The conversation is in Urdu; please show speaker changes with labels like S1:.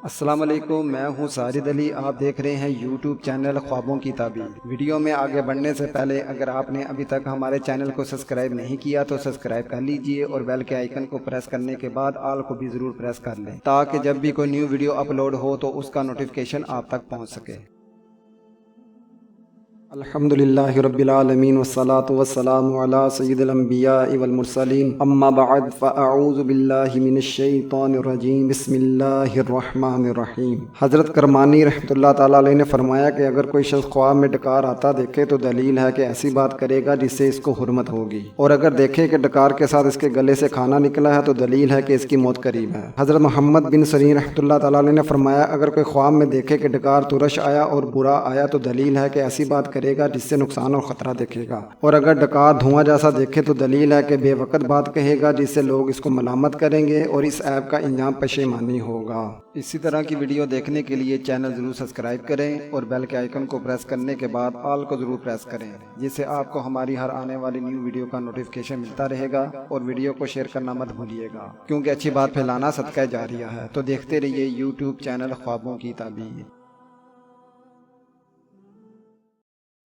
S1: السلام علیکم، میں ہوں ساجد علی۔ آپ دیکھ رہے ہیں یوٹیوب چینل خوابوں کی تعبیر۔ ویڈیو میں آگے بڑھنے سے پہلے اگر آپ نے ابھی تک ہمارے چینل کو سبسکرائب نہیں کیا تو سبسکرائب کر لیجئے اور بیل کے آئیکن کو پریس کرنے کے بعد آل کو بھی ضرور پریس کر لیں تاکہ جب بھی کوئی نیو ویڈیو اپلوڈ ہو تو اس کا نوٹیفیکیشن آپ تک پہنچ سکے۔ الحمدللہ رب العالمین والصلاة والسلام علی سید الانبیاء والمرسلین، اما بعد فاعوذ باللہ من الشیطان الرجیم، بسم اللہ الرحمن الرحیم۔ حضرت کرمانی رحمۃ اللہ تعالیٰ علیہ نے فرمایا کہ اگر کوئی شخص خواب میں ڈکار آتا دیکھے تو دلیل ہے کہ ایسی بات کرے گا جس سے اس کو حرمت ہوگی، اور اگر دیکھے کہ ڈکار کے ساتھ اس کے گلے سے کھانا نکلا ہے تو دلیل ہے کہ اس کی موت قریب ہے۔ حضرت محمد بن سیرین رحمۃ اللہ تعالیٰ علیہ نے فرمایا اگر کوئی خواب میں دیکھے کہ ڈکار ترش آیا اور برا آیا تو دلیل ہے کہ ایسی بات کرے گا جس سے نقصان اور خطرہ دیکھے گا، اور اگر ڈکار دھواں جیسا دیکھے تو دلیل ہے کہ بے وقت بات کہے گا جس سے لوگ اس کو ملامت کریں گے اور اس عیب کا انجام پشیمانی ہوگا۔ اسی طرح کی ویڈیو دیکھنے کے لیے چینل ضرور سبسکرائب کریں اور بیل کے آئیکن کو پریس کرنے کے بعد آل کو ضرور پریس کریں، جس سے آپ کو ہماری ہر آنے والی نیو ویڈیو کا نوٹیفیکیشن ملتا رہے گا، اور ویڈیو کو شیئر کرنا مت بھولیے گا کیونکہ اچھی بات پھیلانا صدقہ جاریہ ہے۔ تو دیکھتے رہیے یوٹیوب چینل خوابوں کی تعبیر۔